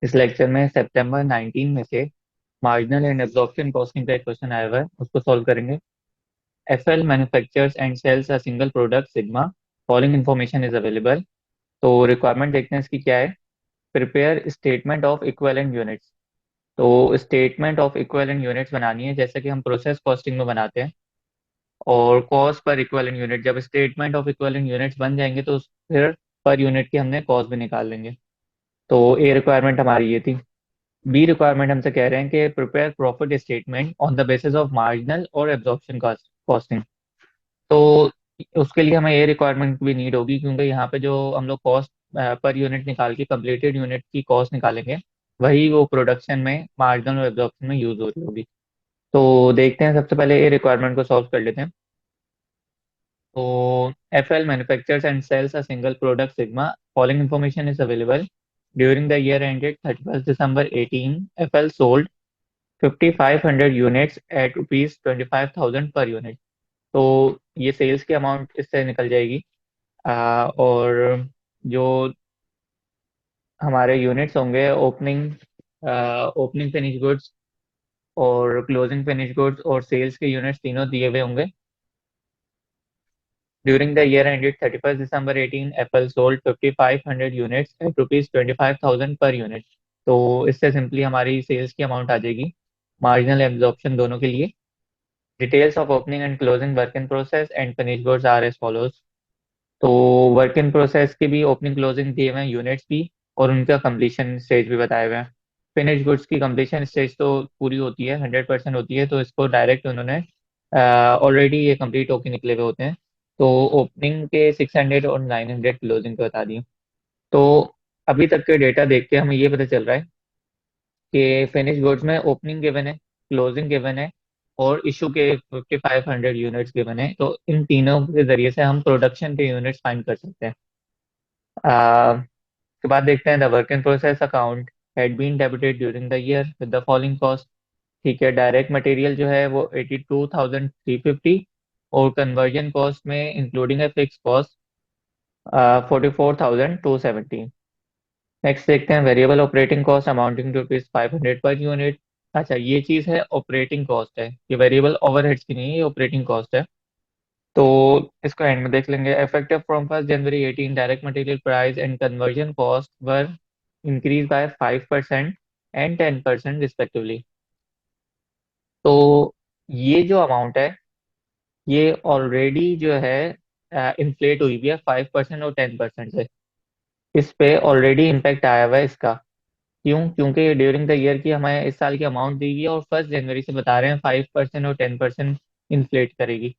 इस लेक्चर में सितंबर 19 में से मार्जिनल एंड एब्जॉर्प्शन कॉस्टिंग का एक क्वेश्चन आया हुआ है, उसको सॉल्व करेंगे। FL manufactures and sells a single product Sigma, following information is available. तो रिक्वायरमेंट देखते हैं इसकी क्या है। Prepare statement of equivalent units. तो स्टेटमेंट ऑफ इक्विवेलेंट यूनिट्स बनानी है जैसे कि हम प्रोसेस कॉस्टिंग में बनाते हैं। और कॉस्ट पर इक्विवेलेंट यूनिट, जब स्टेटमेंट ऑफ इक्विवेलेंट यूनिट्स बन जाएंगे तो फिर पर यूनिट की हमने कॉस्ट भी निकाल लेंगे। तो ए रिक्वायरमेंट हमारी ये थी। बी रिक्वायरमेंट हमसे कह रहे हैं कि prepare profit statement on the basis of marginal और एब्जॉर्प्शन कॉस्टिंग। तो उसके लिए हमें ये रिक्वायरमेंट भी नीड होगी, क्योंकि यहाँ पे जो हम लोग कॉस्ट पर यूनिट निकाल के कंप्लीटेड यूनिट की कॉस्ट निकालेंगे, वही वो प्रोडक्शन में मार्जिनल और एब्जॉर्प्शन में यूज हो रही होगी। तो देखते हैं, सबसे पहले ये रिक्वायरमेंट को सॉल्व कर लेते हैं। तो FL manufactures and sells a single product Sigma. Following information is available. During the year ended 31st December 18, FL sold 5,500 units at rupees 25,000 per unit. तो ये सेल्स की अमाउंट इससे निकल जाएगी। और जो हमारे यूनिट्स होंगे, ओपनिंग फिनिश गुड्स और क्लोजिंग फिनिश गुड्स और सेल्स के यूनिट्स तीनों दिए हुए होंगे। During the year ended 31st December 18, Apple sold 5,500 units at rupees 25,000 per unit. तो इससे सिंपली हमारी सेल्स की अमाउंट आ जाएगी, मार्जिनल एब्जॉर्प्शन दोनों के लिए। Details of opening and closing work in process and finish goods are as follows. तो work in process के भी ओपनिंग क्लोजिंग दिए हुए हैं, यूनिट्स भी, और उनका कंप्लीशन स्टेज भी बताए हुए हैं। फिनिश गुड्स की कंप्लीशन स्टेज तो पूरी होती है, 100% होती है, तो इसको डायरेक्ट उन्होंने ऑलरेडी ये कंप्लीट होके निकले हुए होते हैं। तो ओपनिंग के 600 और 900 क्लोजिंग के बता दिए। तो अभी तक के डेटा देख के हमें ये पता चल रहा है कि फिनिश गुड्स में ओपनिंग गिवन है, क्लोजिंग गिवन है, और इशू के 5,500 यूनिट्स गिवन है। तो इन तीनों के जरिए से हम प्रोडक्शन के यूनिट्स फाइंड कर सकते हैं। उसके बाद देखते हैं, the work in process account had been debited during the year with the following cost. ठीक है, डायरेक्ट मटेरियल जो है वो 82,350, और कन्वर्जन कॉस्ट में इंक्लूडिंग है फिक्स कॉस्ट 44,270। नेक्स्ट देखते हैं, variable operating cost amounting to rupees 500 per unit. अच्छा, ये चीज़ है ऑपरेटिंग कॉस्ट है, ये वेरिएबल ओवरहेड्स की नहीं है, ये ऑपरेटिंग कॉस्ट है। तो इसको एंड में देख लेंगे। Effective from 1 January 18, direct material price and conversion cost were increase by 5% and 10% respectively. तो ये जो अमाउंट है, ये ऑलरेडी जो है इन्फ्लेट हुई भी है 5% और 10% से। इस पे ऑलरेडी इम्पैक्ट आया हुआ है इसका। क्यों? क्योंकि ड्यूरिंग द ईयर की हमें इस साल की अमाउंट दी गई है, और 1 जनवरी से बता रहे हैं 5% और 10% इन्फ्लेट करेगी।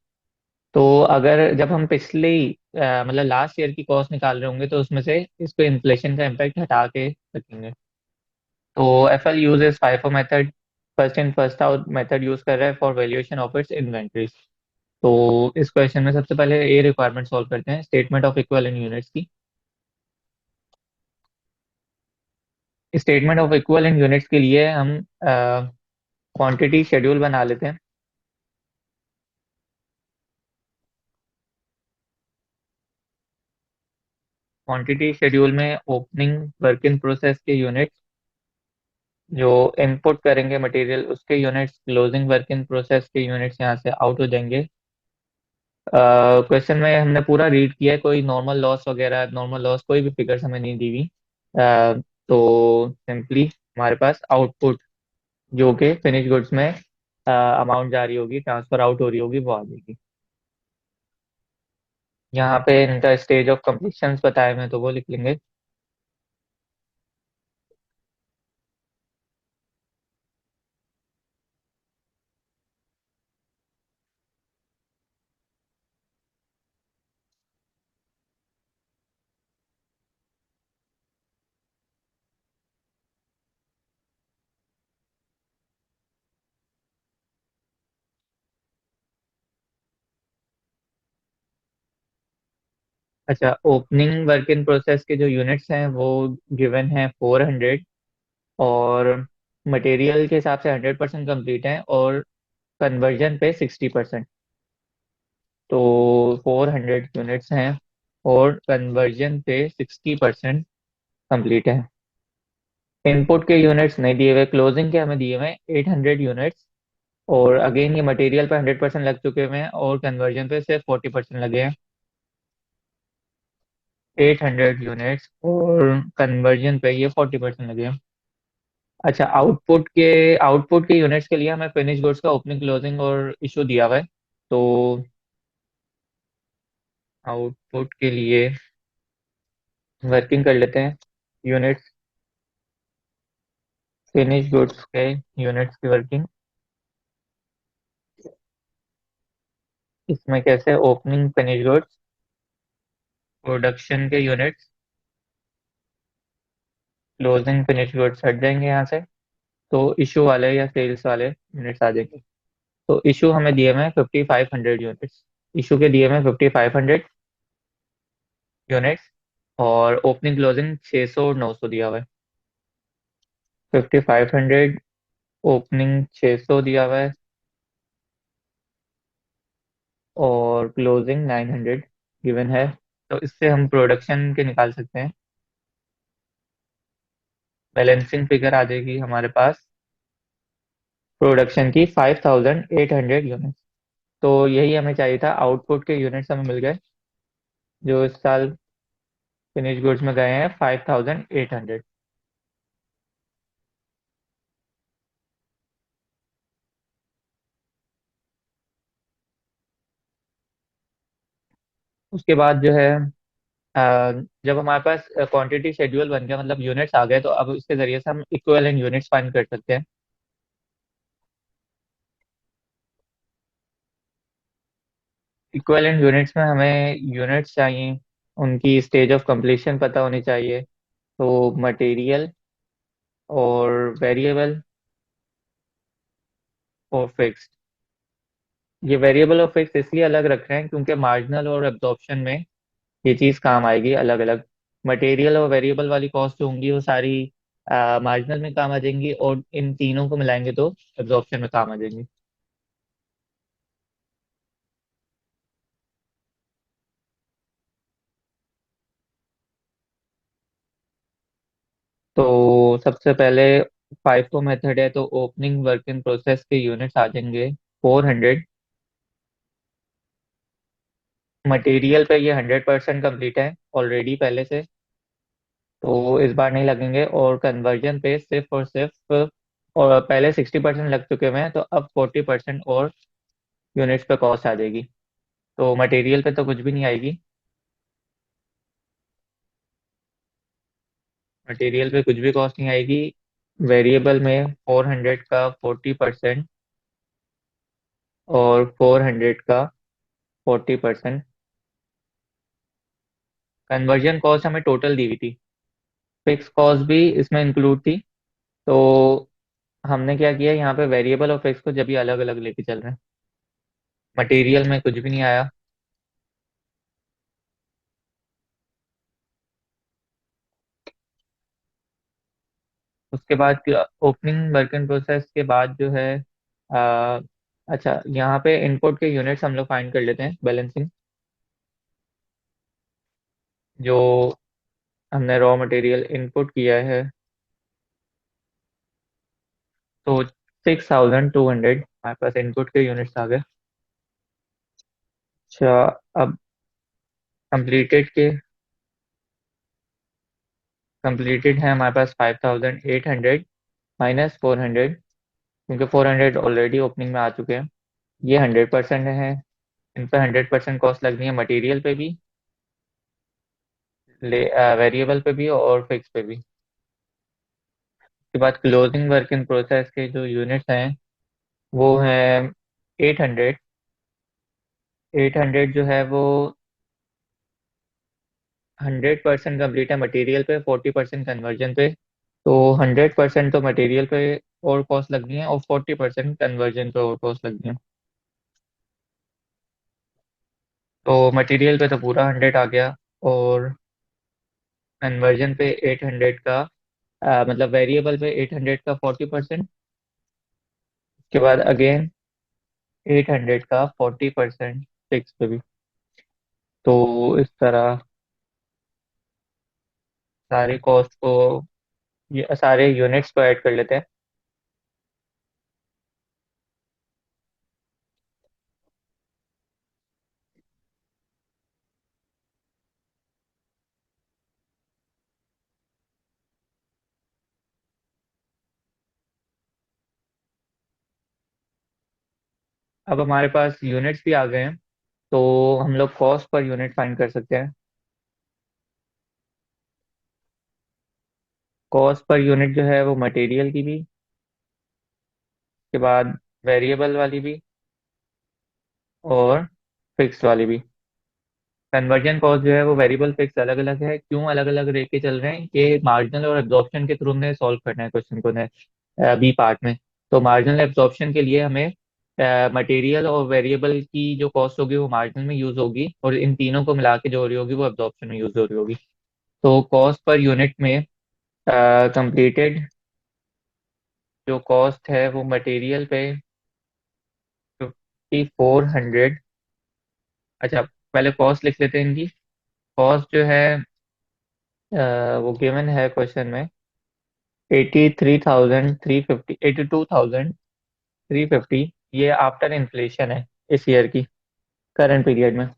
तो अगर जब हम पिछले मतलब लास्ट ईयर की कॉस्ट निकाल रहे होंगे, तो उसमें से इसको इन्फ्लेशन का इम्पैक्ट हटा के रखेंगे। तो FL uses FIFO method, first in first out method use कर रहा है for valuation of its inventories. तो इस क्वेश्चन में सबसे पहले ये रिक्वायरमेंट सॉल्व करते हैं, स्टेटमेंट ऑफ इक्विवेलेंट यूनिट्स की। स्टेटमेंट ऑफ इक्विवेलेंट यूनिट्स के लिए हम क्वांटिटी शेड्यूल बना लेते हैं। क्वांटिटी शेड्यूल में ओपनिंग वर्क इन प्रोसेस के यूनिट्स, जो इनपुट करेंगे मटेरियल उसके units, closing work in process के यूनिट्स यहाँ से आउट हो जाएंगे। क्वेश्चन में हमने पूरा रीड किया है, कोई नॉर्मल लॉस वगैरह, नॉर्मल लॉस कोई भी फिगर्स हमें नहीं दी हुई। तो सिंपली हमारे पास आउटपुट, जो कि फिनिश गुड्स में अमाउंट जा रही होगी, ट्रांसफर आउट हो रही होगी, वो आ जाएगी। यहाँ पे इनका स्टेज ऑफ कंप्लीशन बताए हुए हैं, तो वो लिख लेंगे। अच्छा, ओपनिंग वर्क इन प्रोसेस के जो यूनिट्स हैं वो गिवन है 400, और मटेरियल के हिसाब से 100% कंप्लीट है, और कन्वर्जन पे 60%। तो 400 यूनिट्स हैं और कन्वर्जन पे 60% कंप्लीट है। इनपुट के यूनिट्स नहीं दिए हुए, क्लोजिंग के हमें दिए हुए 800 यूनिट्स। और अगेन ये मटेरियल पे 100% लग चुके हुए हैं और कन्वर्जन पे सिर्फ 40% लगे हैं। 800 यूनिट्स और कन्वर्जन पे ये 40% लगे हैं। अच्छा, आउटपुट के यूनिट्स के लिए हमें फिनिश गुड्स का ओपनिंग क्लोजिंग और इशू दिया हुआ है। तो आउटपुट के लिए वर्किंग कर लेते हैं। यूनिट्स, फिनिश गुड्स के यूनिट्स की वर्किंग। इसमें कैसे, ओपनिंग फिनिश गुड्स, प्रोडक्शन के यूनिट्स, क्लोजिंग फिनिश गुड्स हट जाएंगे यहाँ से। तो इशू वाले या सेल्स वाले यूनिट्स आ जाएंगे। तो इशू हमें दिए हुए हैं 5500 यूनिट्स। इशू के दिए हुए हैं 5500 यूनिट्स। और ओपनिंग क्लोजिंग 600 और 900 दिया हुआ है। 5500, ओपनिंग 600 दिया हुआ है और क्लोजिंग 900 गिवन है। तो इससे हम प्रोडक्शन के निकाल सकते हैं। बैलेंसिंग फिगर आ जाएगी हमारे पास प्रोडक्शन की 5800 यूनिट्स। तो यही हमें चाहिए था, आउटपुट के यूनिट्स हमें मिल गए जो इस साल फिनिश गुड्स में गए हैं 5800। उसके बाद जो है, जब हमारे पास क्वांटिटी शेड्यूल बन गया, मतलब यूनिट्स आ गए, तो अब इसके जरिए से हम इक्विवेलेंट यूनिट्स फाइंड कर सकते हैं। इक्विवेलेंट यूनिट्स में हमें यूनिट्स चाहिए, उनकी स्टेज ऑफ कंप्लीशन पता होनी चाहिए। तो मटेरियल और वेरिएबल और फिक्स्ड। ये वेरिएबल और फिक्स इसलिए अलग रख रहे हैं क्योंकि मार्जिनल और एब्जॉर्प्शन में ये चीज़ काम आएगी अलग अलग। मटेरियल और वेरिएबल वाली कॉस्ट जो होंगी वो सारी मार्जिनल में काम आ जाएंगी, और इन तीनों को मिलाएंगे तो एब्जॉर्प्शन में काम आ जाएंगी। तो सबसे पहले फाइफो मेथड है, तो ओपनिंग वर्क इन प्रोसेस के यूनिट्स आ जाएंगे 400। मटेरियल पे ये 100% कंप्लीट है ऑलरेडी पहले से, तो इस बार नहीं लगेंगे। और कन्वर्जन पे सिर्फ और सिर्फ, और पहले 60% लग चुके हुए हैं, तो अब 40% और यूनिट्स पे कॉस्ट आ जाएगी। तो मटेरियल पे तो कुछ भी नहीं आएगी। मटेरियल पे कुछ भी कॉस्ट नहीं आएगी। वेरिएबल में 400 का 40% और 400 का 40%। कन्वर्जन कॉस्ट हमें टोटल दी हुई थी, फिक्स कॉस्ट भी इसमें इंक्लूड थी। तो हमने क्या किया, यहाँ पे वेरिएबल और फिक्स को जब भी अलग अलग लेके चल रहे हैं। मटेरियल में कुछ भी नहीं आया। उसके बाद ओपनिंग वर्क इन प्रोसेस के बाद जो है, आ, अच्छा, यहाँ पे इनपुट के यूनिट्स हम लोग फाइंड कर लेते हैं, बैलेंसिंग। जो हमने रॉ मटेरियल इनपुट किया है, तो 6200 हमारे पास इनपुट के यूनिट्स आ गए। अच्छा, अब कंप्लीटेड के कंप्लीटेड है हमारे पास 5800 माइनस 400, क्योंकि 400 ऑलरेडी ओपनिंग में आ चुके हैं। ये 100% है, इन पे 100% कॉस्ट लगनी है, मटेरियल पे भी, वेरिएबल पे भी और फिक्स पे भी। उसके बाद क्लोजिंग वर्क इन प्रोसेस के जो यूनिट्स हैं वो हैं 800। 800 जो है वो 100% कंप्लीट है मटेरियल पे, 40% कन्वर्जन पे। तो 100% तो मटेरियल पे और कॉस्ट लगनी है, और 40% कन्वर्जन पे और कॉस्ट लगनी है। तो मटेरियल पे तो पूरा 100 आ गया, और कन्वर्जन पे 800 का, मतलब वेरिएबल पे 800 का 40%। उसके बाद अगेन 800 का 40% फिक्स पे भी। तो इस तरह सारी कॉस्ट को ये सारे यूनिट्स को ऐड कर लेते हैं। अब हमारे पास यूनिट्स भी आ गए हैं, तो हम लोग कॉस्ट पर यूनिट फाइंड कर सकते हैं। कॉस्ट पर यूनिट जो है वो मटेरियल की भी, के बाद वेरिएबल वाली भी, और फिक्स वाली भी। कन्वर्जन कॉस्ट जो है वो वेरिएबल फिक्स अलग अलग है। क्यों अलग अलग रेट के चल रहे हैं? ये मार्जिनल और एब्जॉर्प्शन के थ्रू हमने सॉल्व करना है क्वेश्चन को बी पार्ट में। तो मार्जिनल एब्जॉर्प्शन के लिए हमें मटेरियल और वेरिएबल की जो कॉस्ट होगी वो मार्जिनल में यूज होगी, और इन तीनों को मिला के जो हो रही होगी वो एब्जॉर्प्शन में यूज हो रही होगी। तो कॉस्ट पर यूनिट में कंप्लीटेड जो कॉस्ट है वो मटेरियल पे 5400। अच्छा, पहले कॉस्ट लिख लेते हैं इनकी। कॉस्ट जो है वो गिवन है क्वेश्चन में 83,350, 82,350। ये आफ्टर इन्फ्लेशन है इस ईयर की, करंट पीरियड में।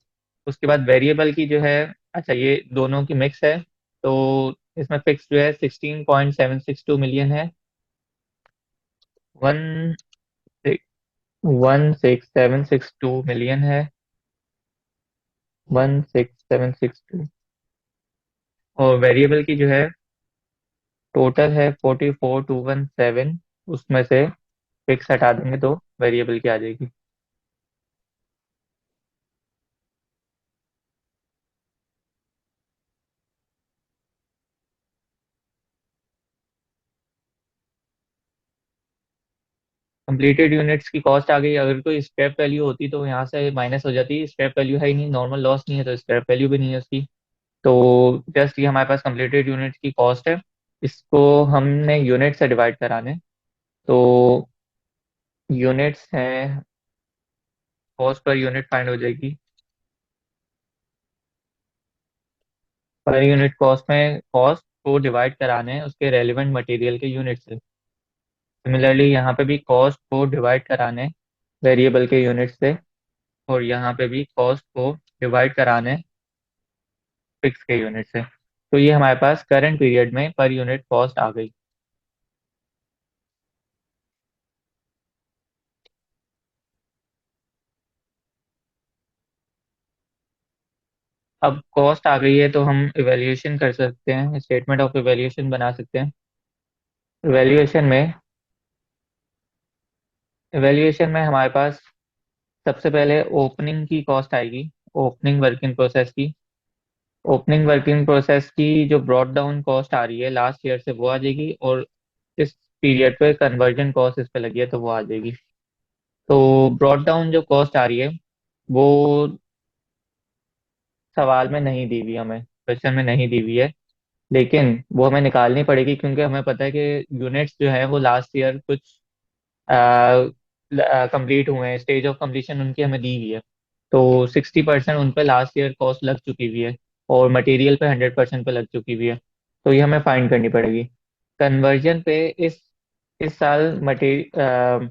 उसके बाद वेरिएबल की जो है, अच्छा ये दोनों की मिक्स है, तो इसमें फिक्स जो है 16.762 मिलियन है। वन 16762 मिलियन है। 16762। और वेरिएबल की जो है टोटल है 44,217। उसमें से फिक्स हटा देंगे तो वेरिएबल की आ जाएगी। कंप्लीटेड यूनिट्स की कॉस्ट आ गई। अगर कोई स्क्रैप वैल्यू होती तो यहाँ से माइनस हो जाती। स्क्रैप वैल्यू है ही नहीं, नॉर्मल लॉस नहीं है, तो स्क्रैप वैल्यू भी नहीं है उसकी। तो जस्ट ये हमारे पास कंप्लीटेड यूनिट्स की कॉस्ट है। इसको हमने यूनिट से डिवाइड कराने, तो यूनिट्स हैं, कॉस्ट पर यूनिट फाइंड हो जाएगी। पर यूनिट कॉस्ट में कॉस्ट को डिवाइड कराने हैं उसके रेलिवेंट मटेरियल के यूनिट से। सिमिलरली यहाँ पे भी कॉस्ट को डिवाइड कराने वेरिएबल के यूनिट से, और यहाँ पे भी कॉस्ट को डिवाइड कराने फिक्स के यूनिट से। तो ये हमारे पास करंट पीरियड में पर यूनिट कॉस्ट आ गई। अब कॉस्ट आ गई है तो हम इवेल्युएशन कर सकते हैं, स्टेटमेंट ऑफ इवेल्युएशन बना सकते हैं। इवेल्युएशन में इवेल्युएशन में हमारे पास सबसे पहले ओपनिंग की कॉस्ट आएगी, ओपनिंग वर्क इन प्रोसेस की। ओपनिंग वर्क इन प्रोसेस की जो ब्रॉट डाउन कॉस्ट आ रही है लास्ट ईयर से वो आ जाएगी, और इस पीरियड पे कन्वर्जन कॉस्ट इस पे लगी है तो वो आ जाएगी। तो ब्रॉट डाउन जो कॉस्ट आ रही है वो सवाल में नहीं दी हुई, हमें क्वेश्चन में नहीं दी हुई है, लेकिन वो हमें निकालनी पड़ेगी क्योंकि हमें पता है कि यूनिट्स जो है वो लास्ट ईयर कुछ कंप्लीट हुए हैं, स्टेज ऑफ कंप्लीशन उनकी हमें दी हुई है। तो 60% उन पे लास्ट ईयर कॉस्ट लग चुकी हुई है, और मटेरियल पे 100% पे लग चुकी हुई है। तो ये हमें फाइंड करनी पड़ेगी। कन्वर्जन पे इस साल मटेरियल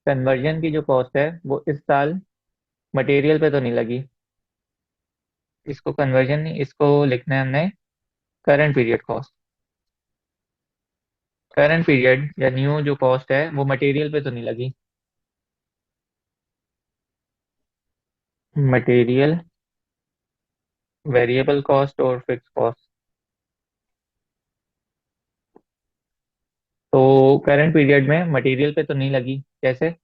कन्वर्जन की जो कॉस्ट है वो इस साल मटेरियल पे तो नहीं लगी। इसको कन्वर्जन नहीं, इसको लिखना है हमने current period cost. Current period या न्यू जो कॉस्ट है वो मटेरियल पे तो नहीं लगी। मटेरियल, वेरिएबल कॉस्ट और फिक्स कॉस्ट। तो करंट पीरियड में मटेरियल पे तो नहीं लगी। कैसे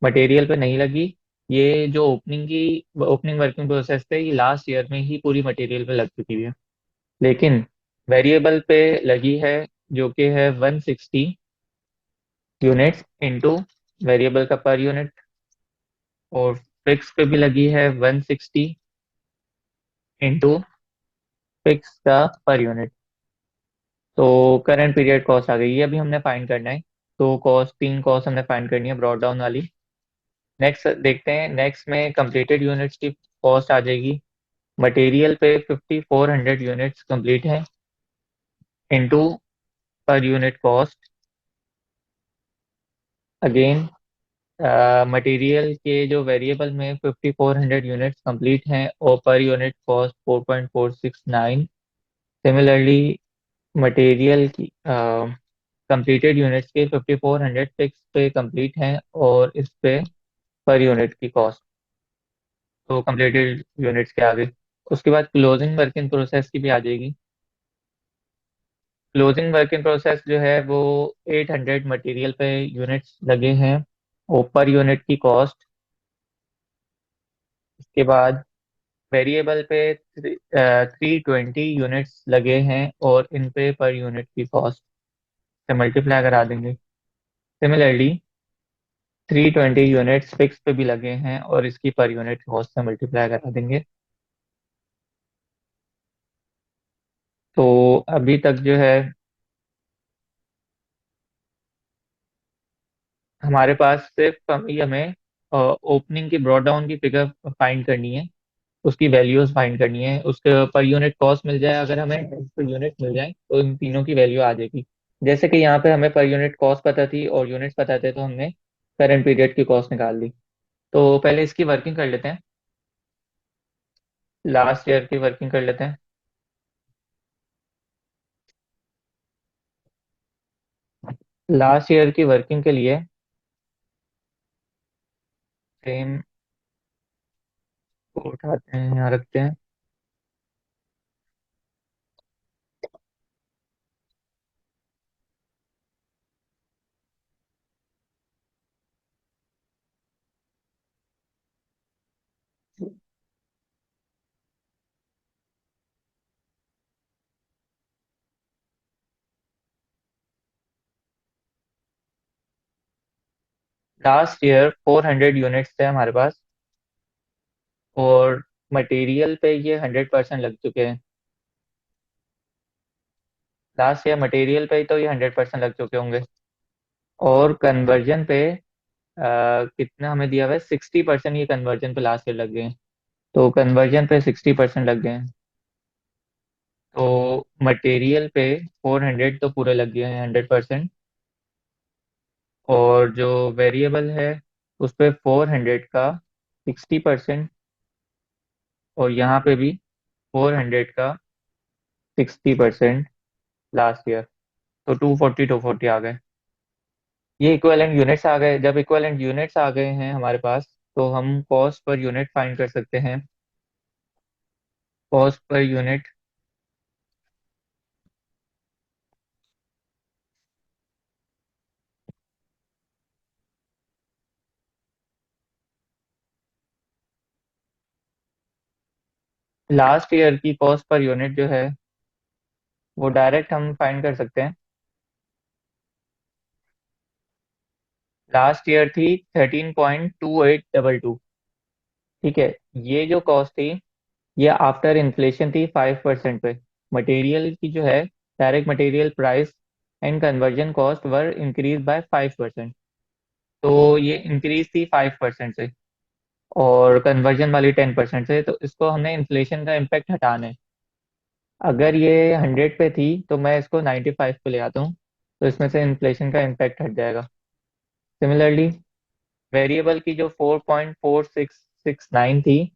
मटेरियल पे नहीं लगी? ये जो ओपनिंग वर्किंग प्रोसेस थे ये लास्ट ईयर में ही पूरी मटेरियल पे लग चुकी है। लेकिन वेरिएबल पे लगी है, जो कि है 160 यूनिट्स इंटू वेरिएबल का पर यूनिट, और फिक्स पे भी लगी है 160 इंटू फिक्स का पर यूनिट। तो करंट पीरियड कॉस्ट आ गई, ये अभी हमने फाइंड करना है। तो कॉस्ट, तीन कॉस्ट हमने फाइंड करनी है ब्रॉड डाउन वाली। नेक्स्ट देखते हैं, नेक्स्ट में कंप्लीटेड यूनिट्स की कॉस्ट आ जाएगी। मटेरियल पे 5400 यूनिट्स कंप्लीट है, into per unit cost. Again material के जो वेरिएबल में 5400 यूनिट्स कंप्लीट हैं और per unit cost 4.469। Similarly material की कंप्लीटेड यूनिट्स के 5400 फिक्स पे कंप्लीट हैं और इस पे पर यूनिट की कॉस्ट, तो कंप्लीटेड यूनिट्स के आगे। उसके बाद क्लोजिंग वर्क इन प्रोसेस की भी आ जाएगी। क्लोजिंग वर्क इन प्रोसेस जो है वो 800 मटेरियल पे यूनिट्स लगे हैं और पर यूनिट की कॉस्ट। इसके बाद वेरिएबल पे 320 यूनिट्स लगे हैं और इन पे पर यूनिट की कॉस्ट से मल्टीप्लाई करा देंगे। सिमिलरली 320 यूनिट्स फिक्स पे भी लगे हैं और इसकी पर यूनिट कॉस्ट से मल्टीप्लाई करा देंगे। तो अभी तक जो है हमारे पास सिर्फ अभी हमें ओपनिंग की ब्रॉड डाउन की फिगर फाइंड करनी है, उसकी वैल्यूज फाइंड करनी है। उसके पर यूनिट कॉस्ट मिल जाए, अगर हमें पर यूनिट मिल जाए तो इन तीनों की वैल्यू आ जाएगी। जैसे कि यहाँ पे हमें पर यूनिट कॉस्ट पता थी और यूनिट्स पता थे, तो हमने करंट पीरियड की कॉस्ट निकाल ली। तो पहले इसकी वर्किंग कर लेते हैं, लास्ट ईयर की वर्किंग कर लेते हैं। लास्ट ईयर की वर्किंग के लिए सेम को उठाते हैं, यहाँ रखते हैं। लास्ट ईयर 400 यूनिट्स थे हमारे पास और मटेरियल पे ये 100% लग चुके हैं। लास्ट ईयर मटेरियल पे ही तो ये 100% लग चुके होंगे। और कन्वर्जन पे कितना हमें दिया हुआ है, 60% ये कन्वर्जन पे लास्ट ईयर लग गए हैं। तो कन्वर्जन पे 60% लग गए हैं, तो मटेरियल पे 400 तो पूरे लग गए हैं 100%। और जो वेरिएबल है उस पे 400 का 60%, और यहाँ पे भी 400 का 60% लास्ट ईयर। तो 240 आ गए। ये इक्विवेलेंट यूनिट्स आ गए। जब इक्विवेलेंट यूनिट्स आ गए हैं हमारे पास, तो हम कॉस्ट पर यूनिट फाइंड कर सकते हैं। Cost per unit last year की कॉस्ट पर यूनिट जो है वो डायरेक्ट हम फाइंड कर सकते हैं। लास्ट ईयर थी 13.2822। ठीक है, ये जो कॉस्ट थी ये आफ्टर इन्फ्लेशन थी 5% पे। मटेरियल की जो है direct material price and conversion cost were increase by 5%। तो ये इंक्रीज थी 5% से और कन्वर्जन वाली 10% से, तो इसको हमें इन्फ्लेशन का इम्पैक्ट हटाना है। अगर ये 100 पे थी तो मैं इसको 95 पे ले आता हूँ, तो इसमें से इन्फ्लेशन का इम्पैक्ट हट जाएगा। सिमिलरली वेरिएबल की जो 4.4669 थी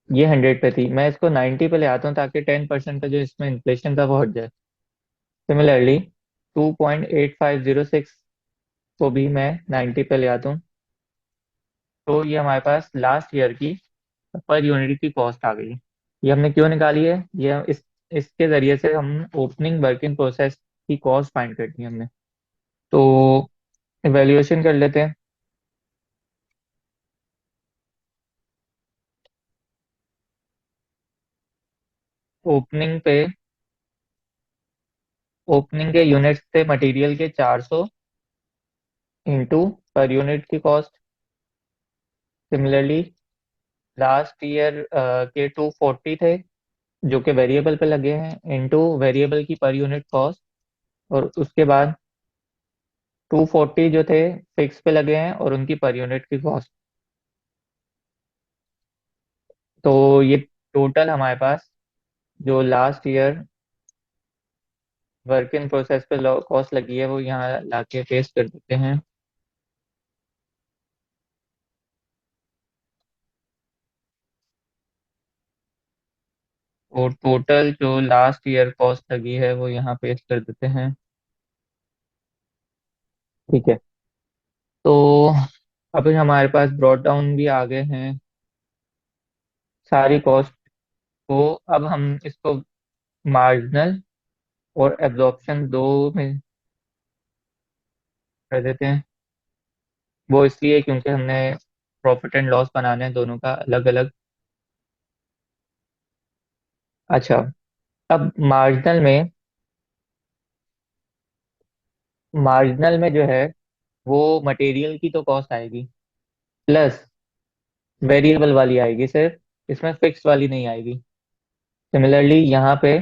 ये 100 पे थी, मैं इसको 90 पे ले आता हूँ ताकि 10% का जो इसमें इन्फ्लेशन था वो हट जाए। सिमिलरली 2.8506 को भी मैं 90 पे ले आता हूँ। तो ये हमारे पास लास्ट ईयर की पर यूनिट की कॉस्ट आ गई। ये हमने क्यों निकाली है, ये इसके जरिए से हम ओपनिंग वर्किंग प्रोसेस की कॉस्ट फाइंड करनी है हमने। तो इवेल्युएशन कर लेते हैं। ओपनिंग पे ओपनिंग के यूनिट्स थे मटेरियल के 400 इंटू पर यूनिट की कॉस्ट। सिमिलरली लास्ट ईयर के 240 थे जो कि वेरिएबल पे लगे हैं इंटू वेरिएबल की पर यूनिट कॉस्ट। और उसके बाद 240 जो थे फिक्स पे लगे हैं और उनकी पर यूनिट की कॉस्ट। तो ये टोटल हमारे पास जो last year work in process पे कॉस्ट लगी है वो यहाँ लाके पेस्ट कर देते हैं। और टोटल जो लास्ट ईयर कॉस्ट लगी है वो यहाँ पेस्ट कर देते हैं। ठीक है। तो अभी हमारे पास ब्रॉड डाउन भी आ गए हैं सारी कॉस्ट को। अब हम इसको मार्जिनल और एब्जॉर्प्शन दो में कर देते हैं। वो इसलिए क्योंकि हमने प्रॉफिट एंड लॉस बनाने हैं दोनों का अलग अलग। अच्छा, अब मार्जिनल में जो है वो मटेरियल की तो कॉस्ट आएगी, प्लस वेरिएबल वाली आएगी सिर्फ, इसमें फिक्स वाली नहीं आएगी। सिमिलरली यहाँ पे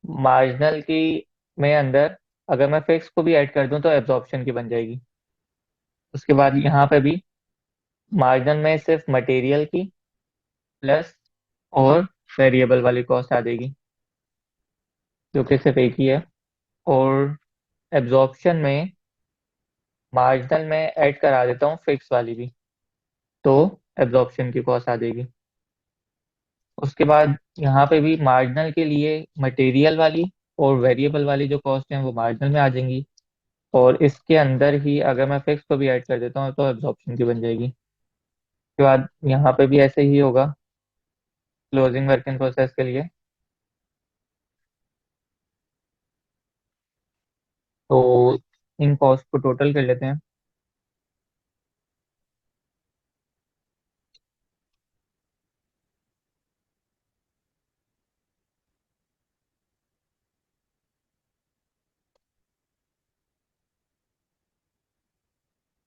मार्जिनल की में अंदर अगर मैं फिक्स को भी ऐड कर दूं तो एब्जॉर्प्शन की बन जाएगी। उसके बाद यहाँ पे भी मार्जिनल में सिर्फ मटेरियल की प्लस और वेरिएबल वाली कॉस्ट आ जाएगी, जो कि सिर्फ एक ही है। और एब्जॉर्प्शन में मार्जिनल में ऐड करा देता हूँ फिक्स वाली भी, तो एब्जॉर्प्शन की कॉस्ट आ जाएगी। उसके बाद यहाँ पे भी मार्जिनल के लिए मटेरियल वाली और वेरिएबल वाली जो कॉस्ट है वो मार्जिनल में आ जाएंगी। और इसके अंदर ही अगर मैं फिक्स को भी ऐड कर देता हूँ तो एब्जॉर्प्शन की बन जाएगी। उसके बाद यहाँ पे भी ऐसे ही होगा क्लोजिंग वर्क इन प्रोसेस के लिए। तो इन कॉस्ट को टोटल कर लेते हैं।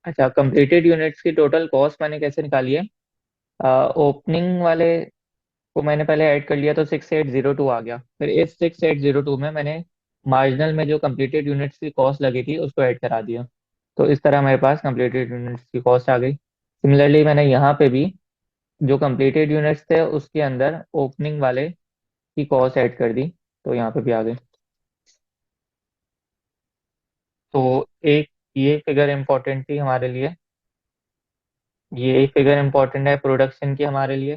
अच्छा, कंप्लीटेड यूनिट्स की टोटल कॉस्ट मैंने कैसे निकाली है? ओपनिंग वाले को मैंने पहले ऐड कर लिया तो 6802 आ गया। फिर इस 6802 में मैंने मार्जिनल में जो कंप्लीटेड यूनिट्स की कॉस्ट लगी थी उसको ऐड करा दिया। तो इस तरह मेरे पास कंप्लीटेड यूनिट्स की कॉस्ट आ गई। सिमिलरली मैंने यहाँ पे भी जो कंप्लीटेड यूनिट्स थे उसके अंदर ओपनिंग वाले की कॉस्ट ऐड कर दी, तो यहाँ पे भी आ गई। तो एक ये फिगर इम्पोर्टेंट थी हमारे लिए, ये एक फिगर इम्पोर्टेंट है प्रोडक्शन की हमारे लिए।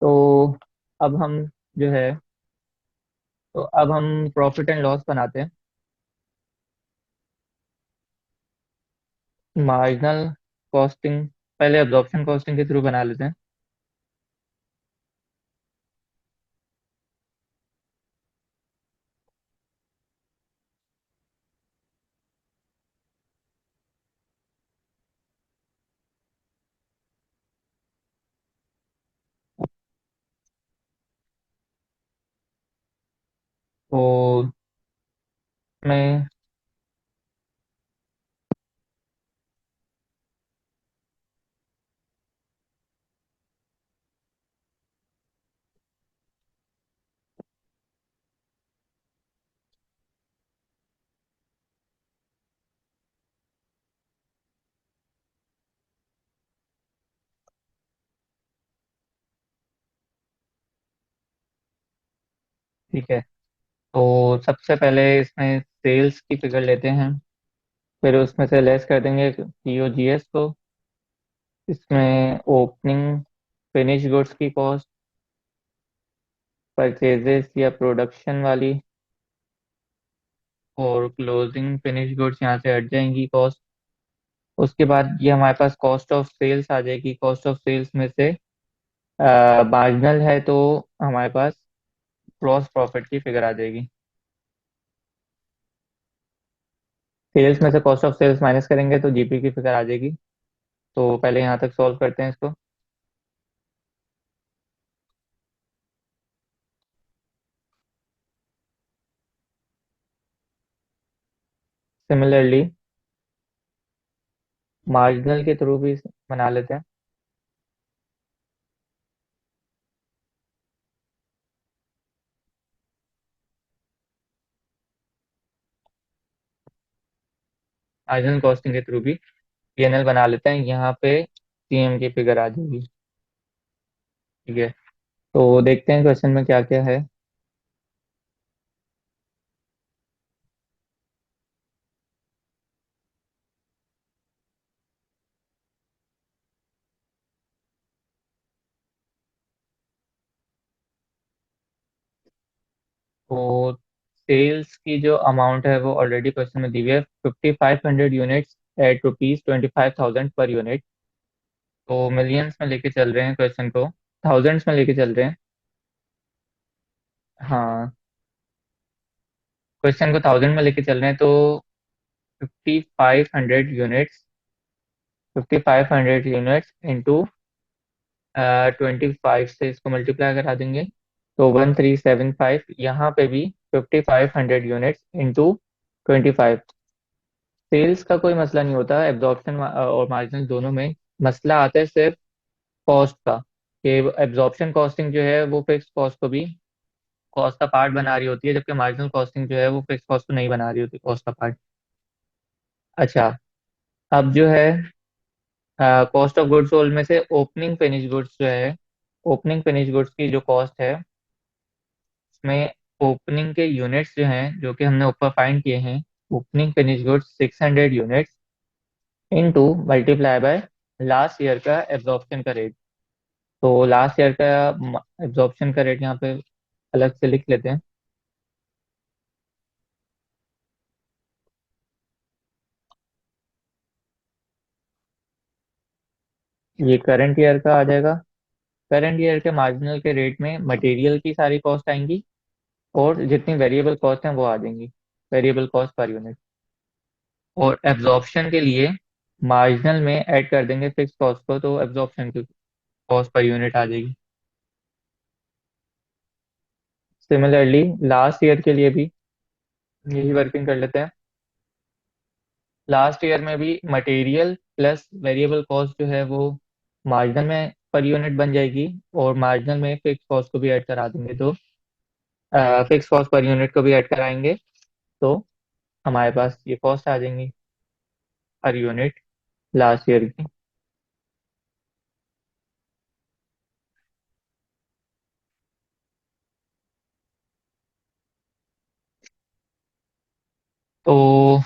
तो अब हम जो है तो अब हम प्रॉफिट एंड लॉस बनाते हैं। मार्जिनल कॉस्टिंग पहले एब्जॉर्प्शन कॉस्टिंग के थ्रू बना लेते हैं। तो मैं ठीक है, तो सबसे पहले इसमें सेल्स की फिगर लेते हैं, फिर उसमें से लेस कर देंगे पीओजीएस को। इसमें ओपनिंग फिनिश गुड्स की कॉस्ट, परचेजेस या प्रोडक्शन वाली, और क्लोजिंग फिनिश गुड्स यहाँ से हट जाएंगी कॉस्ट। उसके बाद ये हमारे पास कॉस्ट ऑफ सेल्स आ जाएगी। कॉस्ट ऑफ सेल्स में से मार्जिनल है तो हमारे पास ग्रॉस प्रॉफिट की फिगर आ जाएगी। सेल्स में से कॉस्ट ऑफ सेल्स माइनस करेंगे तो जीपी की फिगर आ जाएगी। तो पहले यहाँ तक सॉल्व करते हैं इसको। सिमिलरली मार्जिनल के थ्रू भी बना लेते हैं। मार्जिनल कॉस्टिंग के थ्रू भी पीएनएल बना लेते हैं। यहाँ पे सीएम की फिगर आ जाएगी। ठीक है, तो देखते हैं क्वेश्चन में क्या क्या है। तो सेल्स की जो अमाउंट है वो ऑलरेडी क्वेश्चन में दी हुई है, 5500 यूनिट्स एट ₹25,000 पर यूनिट। तो मिलियंस में लेके चल रहे हैं क्वेश्चन को, थाउजेंड्स में लेके चल रहे हैं। हाँ, क्वेश्चन को थाउजेंड में लेके चल रहे हैं, तो 5500 यूनिट्स, 5500 यूनिट्स इंटू 25 से इसको मल्टीप्लाई करा देंगे, तो 1375। यहाँ पे भी 5500 यूनिट्स इंटू 25। सेल्स का कोई मसला नहीं होता, एब्जॉर्प्शन और मार्जिनल दोनों में। मसला आता है सिर्फ कॉस्ट का, कि एब्जॉर्प्शन कॉस्टिंग जो है वो फिक्स कॉस्ट को भी कॉस्ट का पार्ट बना रही होती है, जबकि मार्जिनल कॉस्टिंग जो है वो फिक्स कॉस्ट को नहीं बना रही होती कॉस्ट का पार्ट। अच्छा, अब जो है कॉस्ट ऑफ गुड्स सोल्ड में से ओपनिंग फिनिश गुड्स जो है, ओपनिंग फिनिश गुड्स की जो कॉस्ट है उसमें ओपनिंग के यूनिट्स जो हैं जो कि हमने ऊपर फाइंड किए हैं, opening finish goods 600 units into multiply by last year का एब्जॉर्प्शन का रेट। तो लास्ट ईयर का एब्जॉर्प्शन का रेट यहाँ पे अलग से लिख लेते हैं। ये करंट ईयर का आ जाएगा। करंट ईयर के मार्जिनल के रेट में मटेरियल की सारी कॉस्ट आएंगी, और जितनी वेरिएबल कॉस्ट हैं वो आ जाएंगी, वेरिएबल कॉस्ट पर यूनिट। और एब्जॉर्प्शन के लिए मार्जिनल में ऐड कर देंगे फिक्स कॉस्ट को, तो एब्जॉर्प्शन की कॉस्ट पर यूनिट आ जाएगी। सिमिलरली लास्ट ईयर के लिए भी यही वर्किंग कर लेते हैं। लास्ट ईयर में भी मटेरियल प्लस वेरिएबल कॉस्ट जो है वो मार्जिनल में पर यूनिट बन जाएगी, और मार्जिनल में फिक्स कॉस्ट को भी ऐड करा देंगे, तो फिक्स कॉस्ट पर यूनिट को भी ऐड कराएंगे, तो हमारे पास ये कॉस्ट आ जाएंगी पर यूनिट लास्ट ईयर की। तो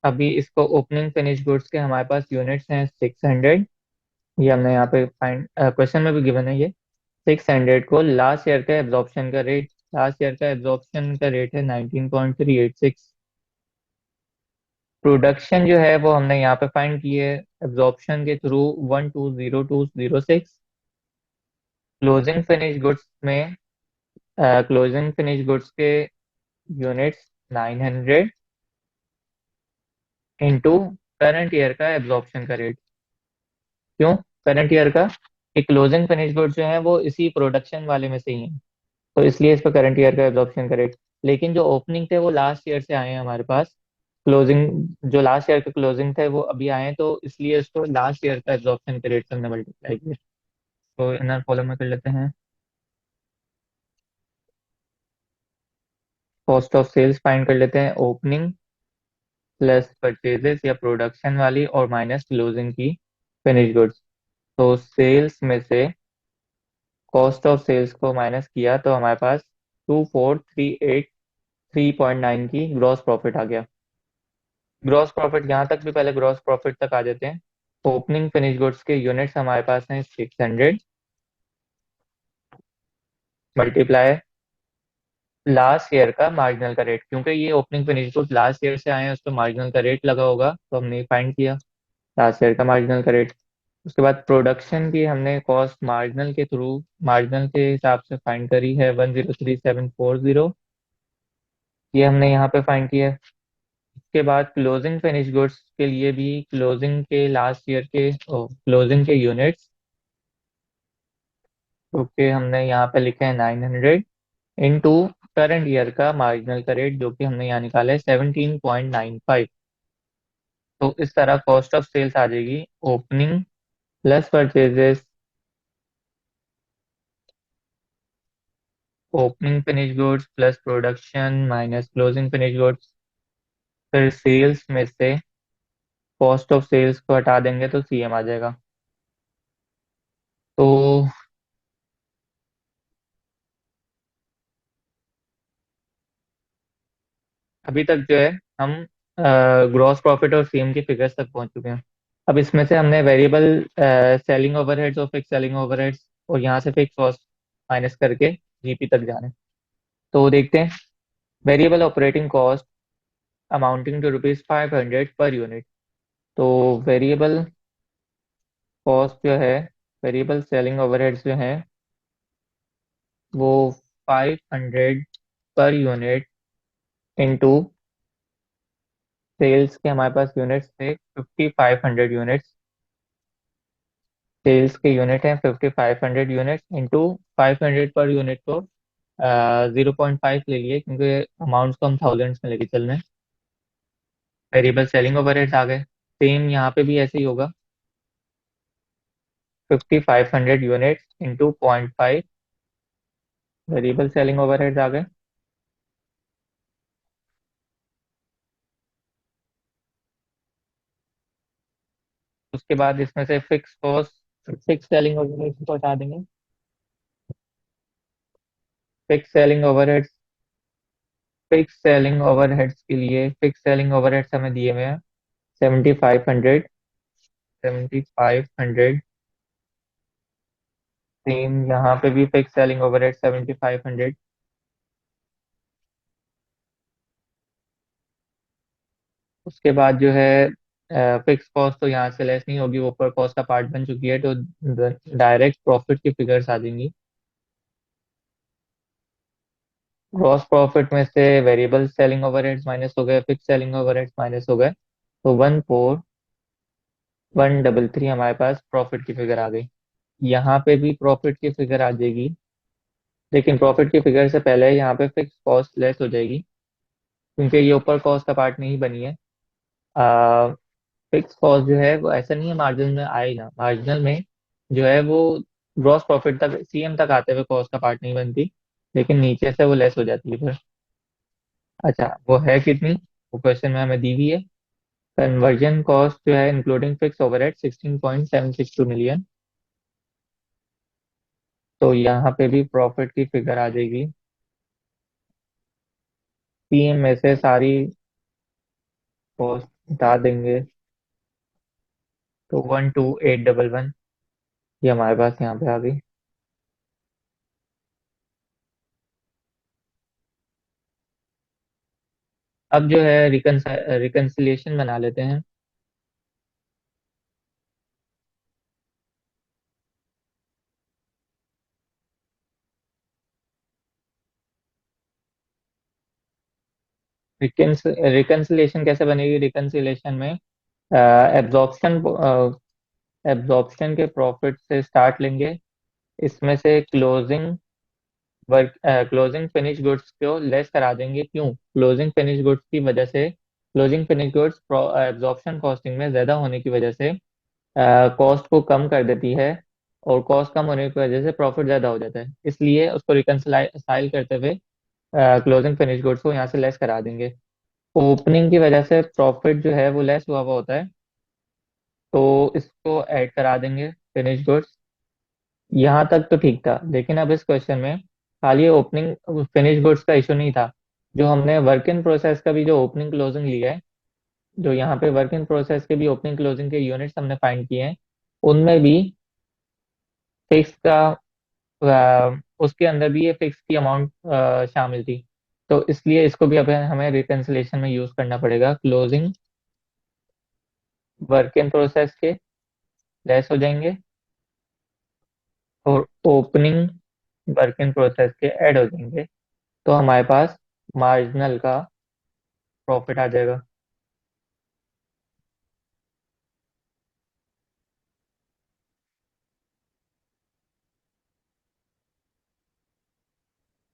अभी इसको ओपनिंग फिनिश गुड्स के हमारे पास यूनिट्स हैं 600। ये हमने यहाँ पे फाइंड क्वेश्चन में भी गिवन है ये। 600 को लास्ट ईयर का एब्जॉर्प्शन का रेट, लास्ट ईयर का एब्जॉर्प्शन का रेट है 19.386। प्रोडक्शन जो है वो हमने यहाँ पे फाइंड की है एब्जॉर्प्शन के थ्रू 120206। क्लोजिंग फिनिश गुड्स में क्लोजिंग फिनिश गुड्स के यूनिट्स 900 इंटू करंट ईयर का एब्जॉर्प्शन का रेट। क्यों करंट ईयर का? कि क्लोजिंग फिनिश गुड्स जो है वो इसी प्रोडक्शन वाले में से ही हैं, तो इसलिए इस पर करंट ईयर का एब्जॉर्प्शन का रेट। लेकिन जो ओपनिंग थे वो लास्ट ईयर से आए हैं हमारे पास, क्लोजिंग जो लास्ट ईयर के क्लोजिंग थे वो अभी आए हैं, तो इसलिए इसको लास्ट ईयर का एब्जॉर्प्शन के रेट से हमने मल्टीप्लाई किया। तो इनर कॉलम में कर लेते हैं। कॉस्ट ऑफ सेल्स फाइंड कर लेते हैं, ओपनिंग प्लस परचेजेस या प्रोडक्शन वाली और माइनस क्लोजिंग की फिनिश गुड्स। तो सेल्स में से कॉस्ट ऑफ सेल्स को माइनस किया तो हमारे पास 24,383.9 की ग्रॉस प्रॉफिट आ गया। ग्रॉस प्रॉफिट यहाँ तक भी, पहले ग्रॉस प्रॉफिट तक आ जाते हैं। ओपनिंग फिनिश गुड्स के यूनिट्स हमारे पास हैं 600, मल्टीप्लाई लास्ट ईयर का मार्जिनल का रेट, क्योंकि ये opening finish goods last year से आए हैं, उस पर मार्जिनल का रेट लगा होगा, तो हमने फाइंड किया लास्ट ईयर का मार्जिनल का रेट। उसके बाद प्रोडक्शन की हमने कॉस्ट मार्जिनल के थ्रू, मार्जिनल के हिसाब से फाइंड करी है 103740, ये हमने यहाँ पे फाइंड किया है। उसके बाद क्लोजिंग फिनिश गुड्स के लिए भी क्लोजिंग के लास्ट ईयर के क्लोजिंग के यूनिट्स, ओके, हमने यहाँ पे लिखे हैं 900 इंटू करंट ईयर का मार्जिनल का रेट, जो कि हमने यहाँ निकाला है 17.95। तो इस तरह कॉस्ट ऑफ सेल्स आ जाएगी opening plus purchases, opening finish goods plus production minus closing finish goods. फिर सेल्स में से कॉस्ट ऑफ सेल्स को हटा देंगे तो सीएम आ जाएगा। तो अभी तक जो है हम ग्रॉस प्रॉफिट और सीएम के फिगर्स तक पहुंच चुके हैं। अब इसमें से हमने वेरिएबल सेलिंग ओवरहेड्स और फिक्स सेलिंग ओवरहेड्स और यहाँ से फिक्स कॉस्ट माइनस करके जीपी तक जाना है। तो देखते हैं। Variable operating cost amounting to ₹500 per unit. तो वेरिएबल कॉस्ट जो है, वेरिएबल सेलिंग ओवरहेड्स जो है वो 500 पर यूनिट इंटू सेल्स के हमारे पास यूनिट्स थे 5500 यूनिट्स। सेल्स के यूनिट हैं 5500 यूनिट्स इंटू 500 पर यूनिट को 0.5 ले लिए क्योंकि अमाउंट्स को हम थाउजेंड्स में लेके चल रहे हैं। वेरिएबल सेलिंग ओवरहेड्स आ गए। सेम यहाँ पे भी ऐसे ही होगा, 5500 units into 0.5 variable selling overheads आ गए। उसके बाद इसमें से fix cost, fix selling overheads को हटा देंगे। Fix selling overheads, fix selling overheads के लिए फिक्स सेलिंग ओवरहेड्स हमें दिए हुए हैं 7500। 7500 सेम यहाँ पे भी फिक्स सेलिंग ओवरहेड 7500। उसके बाद जो है फिक्स कॉस्ट तो यहाँ से लेस नहीं होगी, वो ऊपर कॉस्ट का पार्ट बन चुकी है, तो डायरेक्ट प्रॉफिट की फिगर्स आ जाएंगी। ग्रॉस प्रॉफिट में से वेरिएबल सेलिंग ओवरहेड्स माइनस हो गए, फिक्स सेलिंग ओवरहेड्स माइनस हो गए, तो 14133 हमारे पास प्रॉफिट की फिगर आ गई। यहाँ पे भी प्रॉफिट की फिगर आ जाएगी, लेकिन प्रॉफिट की फिगर से पहले यहाँ पे फिक्स कॉस्ट लेस हो जाएगी क्योंकि ये ऊपर कॉस्ट का पार्ट नहीं बनी है। फिक्स कॉस्ट जो है वो ऐसा नहीं है मार्जिन में आएगा, मार्जिनल में जो है वो ग्रॉस प्रॉफिट तक, सीएम तक आते हुए कॉस्ट का पार्ट नहीं बनती, लेकिन नीचे से वो लेस हो जाती है फिर। अच्छा, वो है कितनी, वो क्वेश्चन में हमें दी हुई है। कन्वर्जन कॉस्ट जो है इंक्लूडिंग फिक्स ओवरहेड 16.762 मिलियन। तो यहाँ पे भी प्रॉफिट की फिगर आ जाएगी, सीएम में से सारी कॉस्ट हटा देंगे, तो 12811 ये हमारे पास यहाँ पे आ गई। अब जो है रिकन्सिलिएशन बना लेते हैं। रिकन्सिलेशन कैसे बनेगी, रिकन्सिलेशन में एब्जॉर्प्शन, एब्जॉर्प्शन के प्रॉफिट से स्टार्ट लेंगे। इसमें से closing work, closing finish goods को लेस करा देंगे। क्यों? क्लोजिंग फिनिश गुड्स की वजह से, closing finish goods absorption costing में ज़्यादा होने की वजह से कॉस्ट को कम कर देती है, और कॉस्ट कम होने की वजह से प्रॉफिट ज़्यादा हो जाता है, इसलिए उसको रिकन्सिलाइल करते हुए क्लोजिंग फिनिश गुड्स को यहाँ से लेस करा देंगे। ओपनिंग की वजह से प्रॉफिट जो है वो लेस हुआ हुआ होता है, तो इसको ऐड करा देंगे फिनिश गुड्स। यहाँ तक तो ठीक था, लेकिन अब इस क्वेश्चन में खाली ओपनिंग फिनिश गुड्स का इशू नहीं था, जो हमने वर्क इन प्रोसेस का भी जो ओपनिंग क्लोजिंग लिया है, जो यहाँ पे वर्क इन प्रोसेस के भी ओपनिंग क्लोजिंग के यूनिट्स हमने फाइंड किए हैं, उनमें भी फिक्स का उसके अंदर भी ये फिक्स की अमाउंट शामिल थी। तो इसलिए इसको भी अब हमें रिकन्सिलेशन में यूज करना पड़ेगा। क्लोजिंग वर्क इन प्रोसेस के लेस हो जाएंगे, और ओपनिंग वर्क इन प्रोसेस के ऐड हो जाएंगे, तो हमारे पास मार्जिनल का प्रॉफिट आ जाएगा।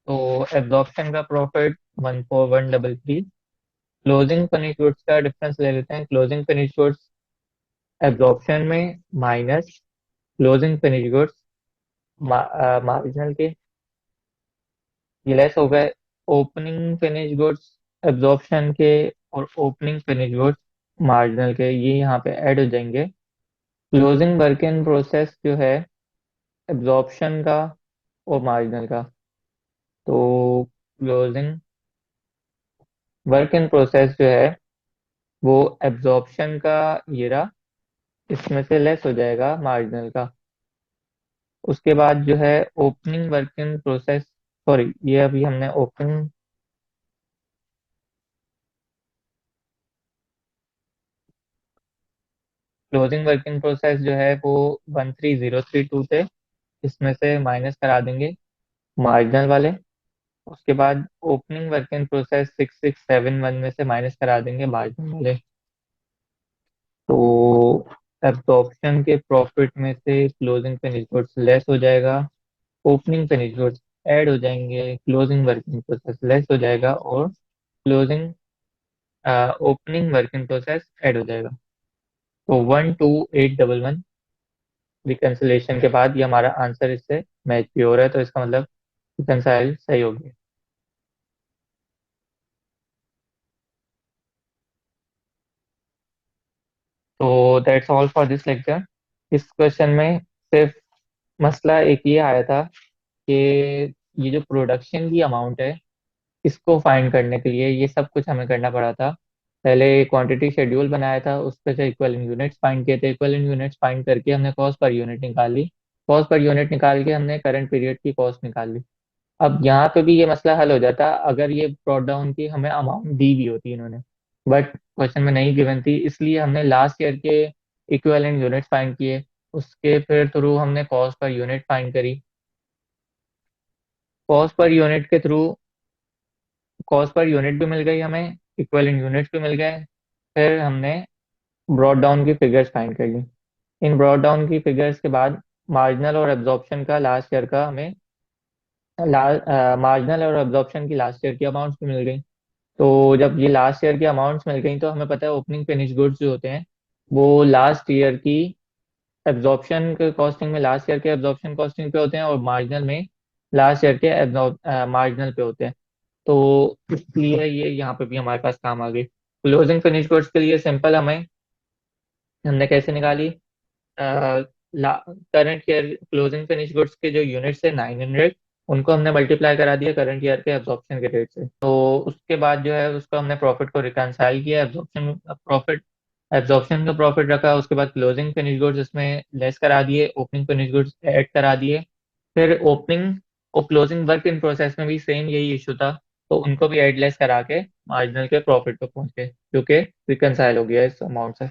तो एब्जॉर्प्शन का प्रॉफिट 14133। क्लोजिंग फिनिश गुड्स का डिफरेंस ले लेते हैं। क्लोजिंग फिनिश गुड्स एब्जॉर्प्शन में minus closing finish goods marginal के, ये लेस हो गए। ओपनिंग फिनिश गुड्स एब्जॉर्प्शन के और ओपनिंग फिनिश गुड्स मार्जिनल के, ये यहाँ पे ऐड हो जाएंगे। क्लोजिंग वर्क इन प्रोसेस जो है एब्जॉर्प्शन का और मार्जिनल का, तो क्लोजिंग वर्क इन प्रोसेस जो है वो एब्जॉर्प्शन का ये रहा, इसमें से लेस हो जाएगा मार्जिनल का। उसके बाद जो है opening work in process sorry, ये अभी हमने ओपन क्लोजिंग वर्किंग प्रोसेस जो है वो 13032 थे, इसमें से माइनस करा देंगे मार्जिनल वाले। उसके बाद ओपनिंग वर्किंग प्रोसेस 6671 में से माइनस करा देंगे मार्जिनल वाले। तो एब्जॉर्प्शन के प्रॉफिट में से क्लोजिंग फिनिश गुड्स लेस हो जाएगा, ओपनिंग फिनिश गुड्स ऐड हो जाएंगे, क्लोजिंग वर्किंग प्रोसेस लेस हो जाएगा और closing opening working process add हो जाएगा। तो 12811 रिकंसिलेशन के बाद ये हमारा आंसर इससे मैच भी हो रहा है, तो इसका मतलब रिकंसाइल सही हो गया। तो that's all for this lecture. इस क्वेश्चन में सिर्फ मसला एक ये आया था कि ये जो प्रोडक्शन की अमाउंट है, इसको फाइंड करने के लिए ये सब कुछ हमें करना पड़ा था। पहले क्वांटिटी शेड्यूल बनाया था, उस पर से इक्वलेंट यूनिट्स फाइंड किए थे, इक्वलेंट यूनिट्स फाइंड करके हमने कॉस्ट पर यूनिट निकाली, कॉस्ट पर यूनिट निकाल के हमने करंट पीरियड की कॉस्ट निकाल ली। अब यहाँ पे भी ये मसला हल हो जाता अगर ये ब्रॉट डाउन की हमें अमाउंट दी हुई होती इन्होंने, बट क्वेश्चन में नहीं गिवन थी, इसलिए हमने लास्ट ईयर के इक्विवेलेंट यूनिट फाइंड किए, उसके फिर थ्रू हमने कॉस्ट पर यूनिट फाइंड करी, कॉस्ट पर यूनिट के थ्रू कॉस्ट पर यूनिट भी मिल गई हमें, इक्विवेलेंट यूनिट्स भी मिल गए। फिर हमने ब्रॉट डाउन की फिगर्स फाइंड कर ली। इन ब्रॉट डाउन की फिगर्स के बाद मार्जिनल और एब्जॉर्प्शन का लास्ट ईयर का हमें मार्जिनल और एब्जॉर्प्शन की लास्ट ईयर की अमाउंट्स भी मिल गई। तो जब ये लास्ट ईयर की अमाउंट्स मिल गई तो हमें पता है ओपनिंग फिनिश गुड्स जो होते हैं वो लास्ट ईयर की एब्जॉर्प्शन के कॉस्टिंग में लास्ट ईयर के एब्जॉर्प्शन कॉस्टिंग पे होते हैं, और मार्जिनल में लास्ट ईयर के मार्जिनल पे होते हैं। तो इसलिए ये यहाँ पे भी हमारे पास काम आ गई। क्लोजिंग फिनिश गुड्स के लिए सिंपल हमें हमने कैसे निकाली, current year closing finish goods के जो यूनिट्स है 900, उनको हमने मल्टीप्लाई करा दिया करंट ईयर के एब्जॉर्प्शन के रेट से। तो उसके बाद जो है उसको हमने प्रॉफिट को रिकंसाइल किया, एब्जॉर्प्शन का प्रॉफिट रखा, उसके बाद क्लोजिंग फिनिश गुड्स इसमें लेस करा दिए, ओपनिंग फिनिश गुड्स ऐड करा दिए। फिर ओपनिंग और क्लोजिंग वर्क इन प्रोसेस में भी सेम यही इशू था, तो उनको भी ऐड लेस करा के मार्जिनल के प्रॉफिट पे पहुंच गए, जो कि रिकंसाइल हो गया इस अमाउंट से।